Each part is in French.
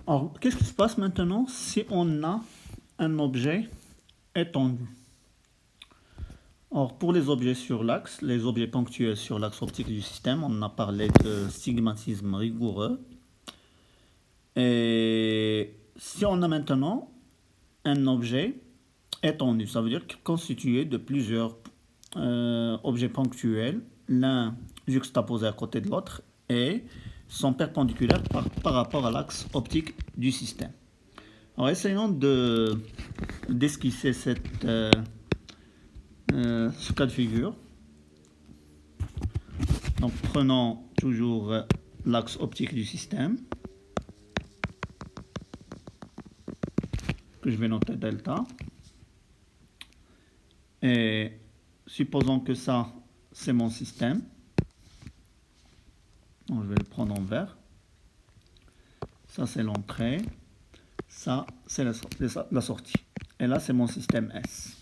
Alors, qu'est-ce qui se passe maintenant si on a un objet étendu? Alors, pour les objets sur l'axe, les objets ponctuels sur l'axe optique du système, on a parlé de stigmatisme rigoureux. Et si on a maintenant un objet étendu, ça veut dire constitué de plusieurs objets ponctuels, l'un juxtaposé à côté de l'autre, et sont perpendiculaires par rapport à l'axe optique du système. Alors essayons d'esquisser ce cas de figure. Donc prenons toujours l'axe optique du système, que je vais noter delta. Et supposons que ça, c'est mon système. Donc je vais le prendre en vert. Ça, c'est l'entrée. Ça, c'est la sortie. Et là, c'est mon système S.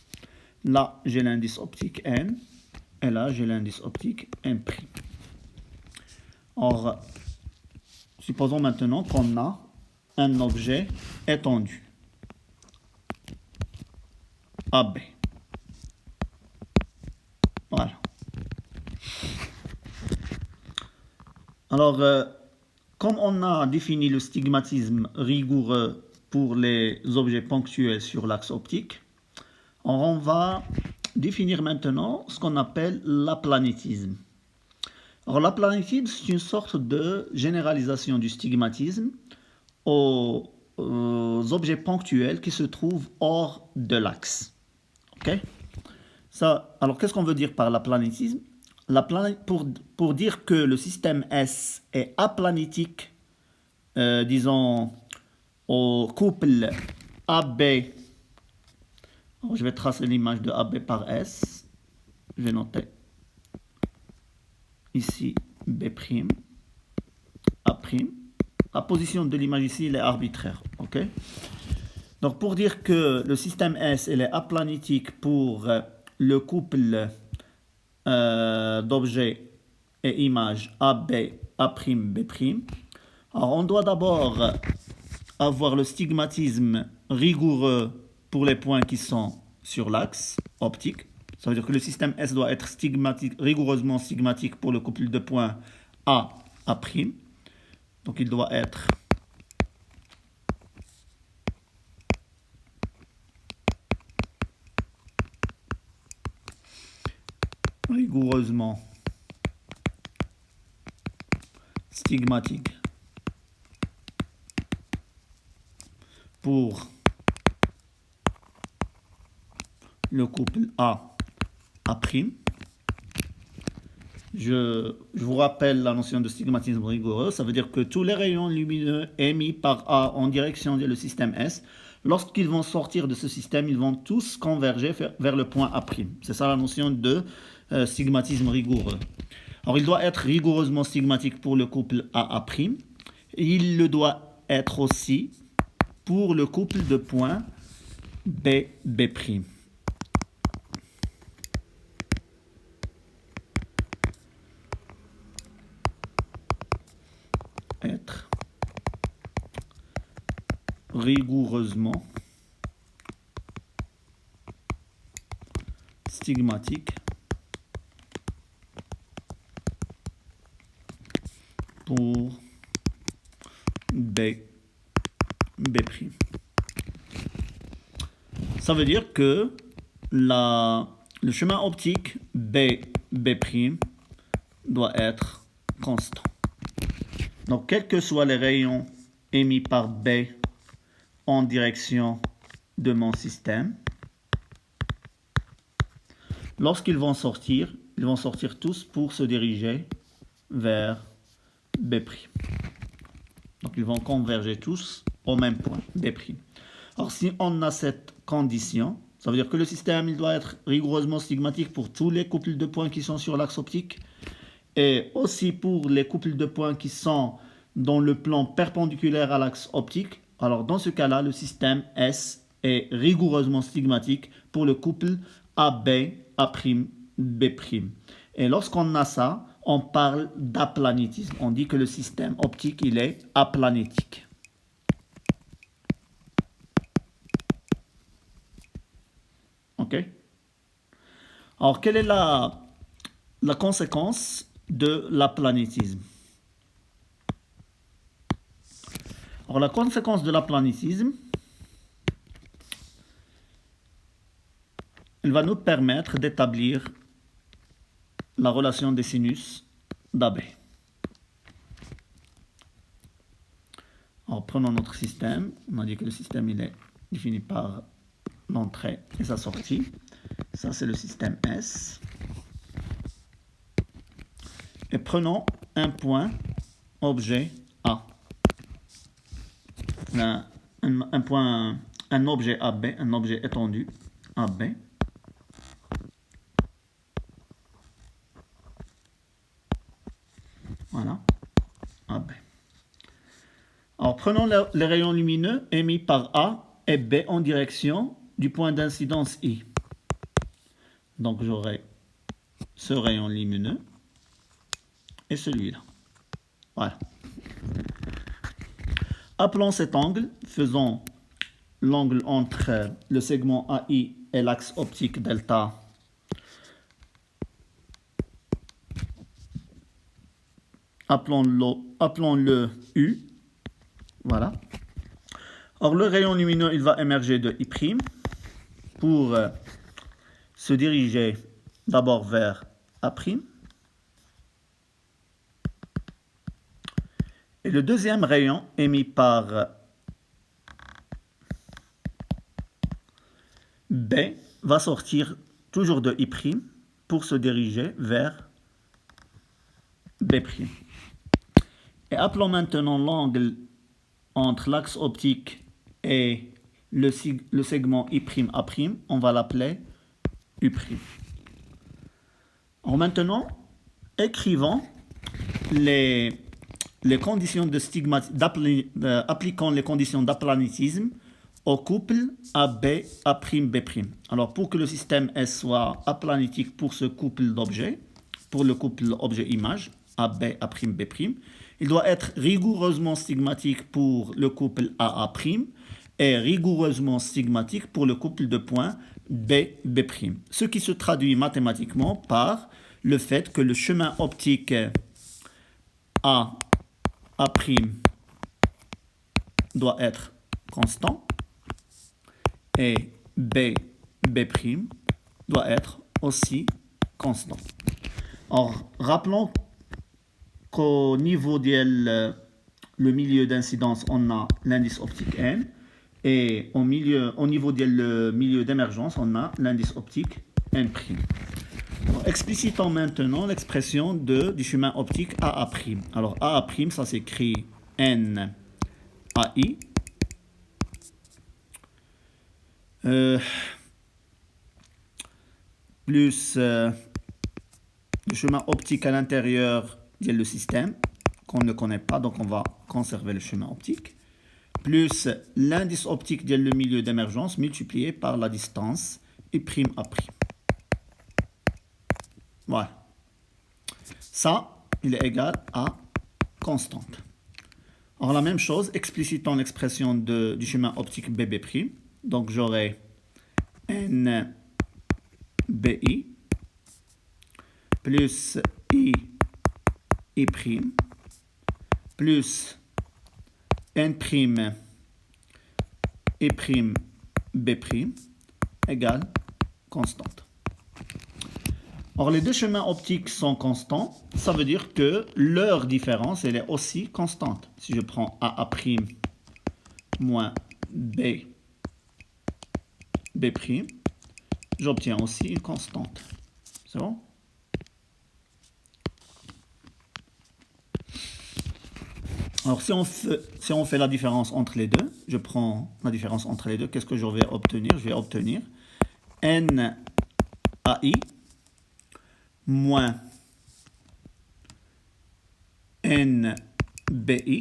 Là, j'ai l'indice optique N. Et là, j'ai l'indice optique M'. Or, supposons maintenant qu'on a un objet étendu. AB. Voilà. Alors, comme on a défini le stigmatisme rigoureux pour les objets ponctuels sur l'axe optique, on va définir maintenant ce qu'on appelle l'aplanétisme. Alors, l'aplanétisme, c'est une sorte de généralisation du stigmatisme aux objets ponctuels qui se trouvent hors de l'axe. Ok? Alors, qu'est-ce qu'on veut dire par l'aplanétisme? Pour dire que le système S est aplanétique, disons, au couple AB. Alors, je vais tracer l'image de AB par S. Je vais noter ici B', A'. La position de l'image ici, elle est arbitraire. Ok? Donc, pour dire que le système S il est aplanétique pour le couple d'objets et images AB, A', B', alors on doit d'abord avoir le stigmatisme rigoureux pour les points qui sont sur l'axe optique. Ça veut dire que le système S doit être rigoureusement stigmatique pour le couple de points A, A'. Donc il doit être rigoureusement stigmatique pour le couple A, A'. Je vous rappelle la notion de stigmatisme rigoureux. Ça veut dire que tous les rayons lumineux émis par A en direction du système S, lorsqu'ils vont sortir de ce système, ils vont tous converger vers le point A'. C'est ça la notion de stigmatisme rigoureux. Alors, il doit être rigoureusement stigmatique pour le couple AA'. Il le doit être aussi pour le couple de points B'. Être rigoureusement stigmatique pour B'. Ça veut dire que le chemin optique B' doit être constant. Donc, quels que soient les rayons émis par B en direction de mon système, lorsqu'ils vont sortir, ils vont sortir tous pour se diriger vers B'. Donc, ils vont converger tous au même point, B'. Alors, si on a cette condition, ça veut dire que le système il doit être rigoureusement stigmatique pour tous les couples de points qui sont sur l'axe optique et aussi pour les couples de points qui sont dans le plan perpendiculaire à l'axe optique. Alors, dans ce cas-là, le système S est rigoureusement stigmatique pour le couple AB, A', B'. Et lorsqu'on a ça, on parle d'aplanétisme. On dit que le système optique, il est aplanétique. Ok. Alors, quelle est la conséquence de l'aplanisme? Alors, la conséquence de l'aplanisme, elle va nous permettre d'établir la relation des sinus d'AB. Alors, prenons notre système. On a dit que le système il est défini par l'entrée et sa sortie. Ça, c'est le système S. Et prenons un point, objet A. Un objet AB, un objet étendu AB. Voilà, AB. Alors, prenons les rayons lumineux émis par A et B en direction du point d'incidence I. Donc, j'aurai ce rayon lumineux et celui-là. Voilà. Appelons cet angle, faisons l'angle entre le segment AI et l'axe optique delta. Appelons-le U. Voilà. Or, le rayon lumineux, il va émerger de I' pour se diriger d'abord vers A'. Et le deuxième rayon émis par B va sortir toujours de I' pour se diriger vers B'. Et appelons maintenant l'angle entre l'axe optique et le segment I'A', on va l'appeler U'. Alors maintenant, écrivons les conditions de appliquant les conditions d'aplanisme au couple AB, A'B'. Alors pour que le système S soit aplanitique pour ce couple d'objets, pour le couple objet-image, AB, A'B', il doit être rigoureusement stigmatique pour le couple AA' et rigoureusement stigmatique pour le couple de points BB'. Ce qui se traduit mathématiquement par le fait que le chemin optique A' doit être constant et B' doit être aussi constant. Or, rappelons qu'au niveau de le milieu d'incidence, on a l'indice optique N et au niveau du milieu d'émergence, on a l'indice optique N'. Alors, explicitons maintenant l'expression du chemin optique AA'. Alors AA', ça s'écrit N AI. Plus le chemin optique à l'intérieur de le système, qu'on ne connaît pas, donc on va conserver le chemin optique, plus l'indice optique de le milieu d'émergence multiplié par la distance I'A'. Voilà. Ça, il est égal à constante. Alors la même chose, explicitant l'expression du chemin optique BB'. Donc j'aurai NBI plus I' plus N' I'B' égale constante. Or, les deux chemins optiques sont constants, ça veut dire que leur différence elle est aussi constante. Si je prends AA' moins B', j'obtiens aussi une constante. C'est bon? Alors, si on fait la différence entre les deux, je prends la différence entre les deux, qu'est-ce que je vais obtenir? Je vais obtenir NAI moins NBI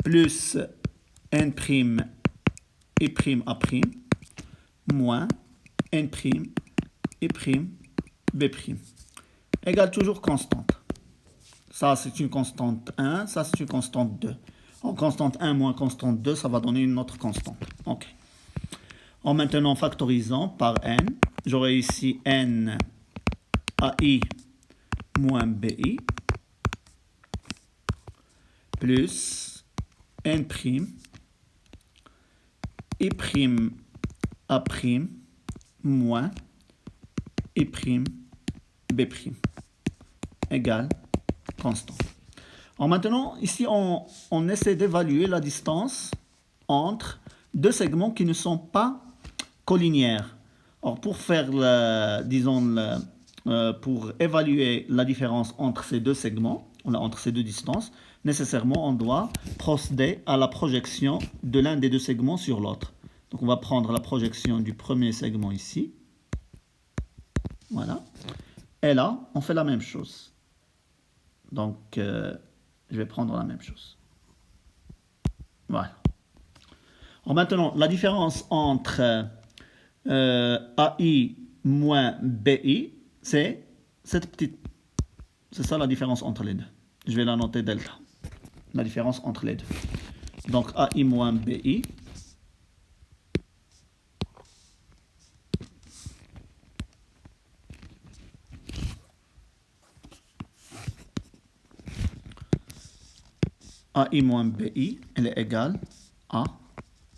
plus N' I'A' moins N' I'B' égale toujours constante. Ça, c'est une constante 1, ça, c'est une constante 2. En constante 1 moins constante 2, ça va donner une autre constante. OK. En maintenant factorisant par n, j'aurai ici n AI moins BI plus n prime I prime A prime moins I prime B prime égale constant. Alors maintenant, ici, on essaie d'évaluer la distance entre deux segments qui ne sont pas collinéaires. Alors pour faire, pour évaluer la différence entre ces deux segments, entre ces deux distances, nécessairement on doit procéder à la projection de l'un des deux segments sur l'autre. Donc on va prendre la projection du premier segment ici. Voilà. Et là, on fait la même chose. Donc, je vais prendre la même chose. Voilà. Alors maintenant, la différence entre AI moins BI, c'est cette petite... C'est ça la différence entre les deux. Je vais la noter delta. La différence entre les deux. Donc, AI moins BI. AI moins BI, elle est égale à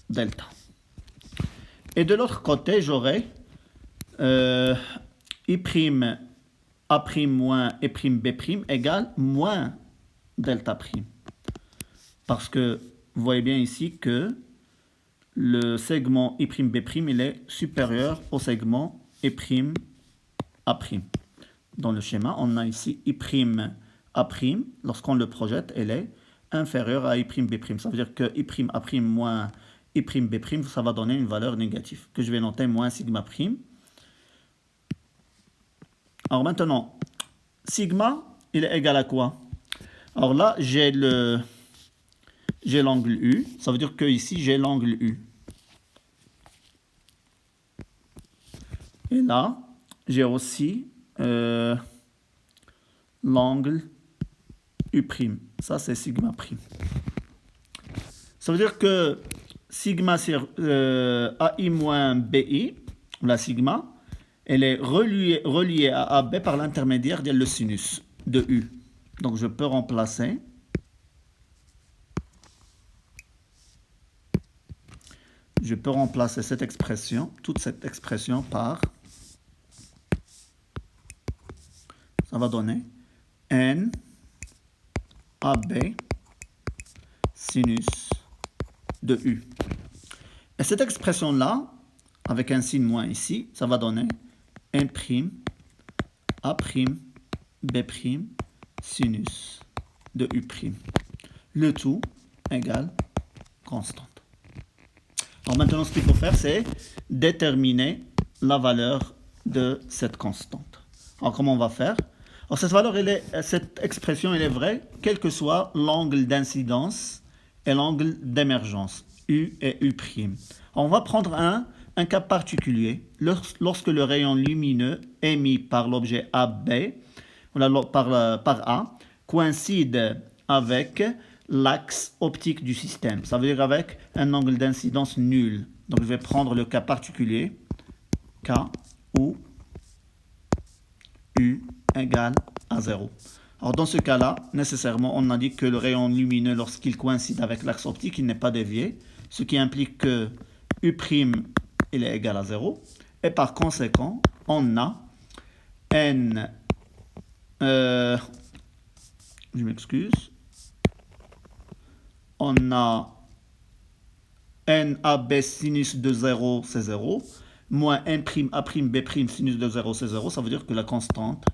delta. Et de l'autre côté, j'aurai I prime A prime moins I prime B prime égale moins delta prime. Parce que vous voyez bien ici que le segment I prime B prime, il est supérieur au segment I prime A prime. Dans le schéma, on a ici I prime A prime, lorsqu'on le projette, elle est inférieure à I prime B prime. Ça veut dire que I prime A prime moins I prime B prime, ça va donner une valeur négative, que je vais noter moins sigma prime. Alors maintenant, sigma, il est égal à quoi? Alors là, j'ai l'angle U, ça veut dire que ici, j'ai l'angle U. Et là, j'ai aussi l'angle U'. Ça, c'est sigma prime. Ça veut dire que sigma sur AI moins BI, la sigma, elle est reliée à AB par l'intermédiaire de le sinus de U. Donc, je peux remplacer cette expression, toute cette expression par, ça va donner N AB sinus de U. Et cette expression-là, avec un signe moins ici, ça va donner N', A', B', sinus de U'. Le tout égale constante. Alors maintenant, ce qu'il faut faire, c'est déterminer la valeur de cette constante. Alors comment on va faire? Alors cette expression, elle est vraie, quel que soit l'angle d'incidence et l'angle d'émergence, U et U'. Alors on va prendre un cas particulier, lorsque le rayon lumineux émis par l'objet AB, par A, coïncide avec l'axe optique du système. Ça veut dire avec un angle d'incidence nul. Donc je vais prendre le cas particulier, K où U égale à 0. Alors dans ce cas-là, nécessairement, on a dit que le rayon lumineux, lorsqu'il coïncide avec l'axe optique, il n'est pas dévié, ce qui implique que U' il est égal à 0. Et par conséquent, on a N, je m'excuse, on a NAB sinus de 0, c'est 0, moins N'A'B' sinus de 0, c'est 0, ça veut dire que la constante,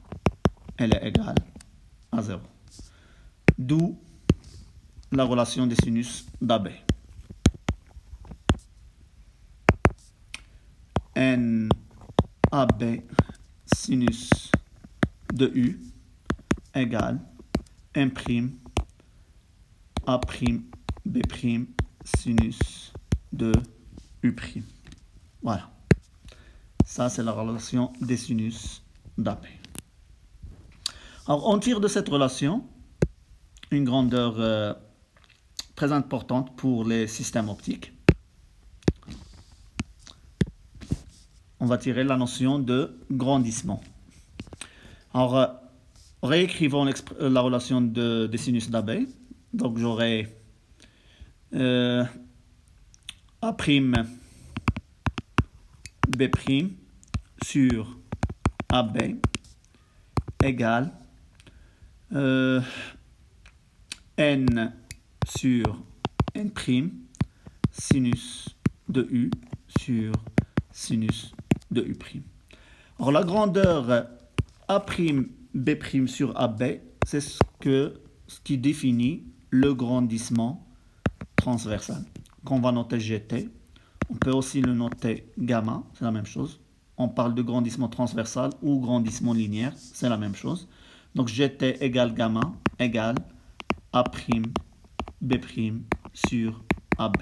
elle est égale à 0. D'où la relation des sinus d'AB. NAB sinus de U égale N'A'B' sinus de U'. Voilà. Ça, c'est la relation des sinus d'AB. Alors, on tire de cette relation une grandeur très importante pour les systèmes optiques. on va tirer la notion de grandissement. Alors, réécrivons la relation des sinus d'AB. Donc, j'aurai A' B' sur AB égale N sur N', sinus de U sur sinus de U'. Alors la grandeur A'B' sur AB, c'est ce qui définit le grandissement transversal, qu'on va noter GT. On peut aussi le noter gamma, c'est la même chose. On parle de grandissement transversal ou grandissement linéaire, c'est la même chose. Donc GT égale gamma égale A'B' sur AB.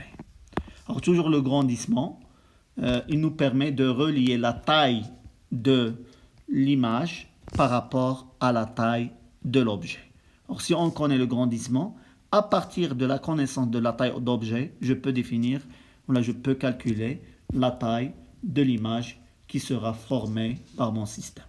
Alors toujours le grandissement, il nous permet de relier la taille de l'image par rapport à la taille de l'objet. Alors si on connaît le grandissement, à partir de la connaissance de la taille d'objet, je peux calculer la taille de l'image qui sera formée par mon système.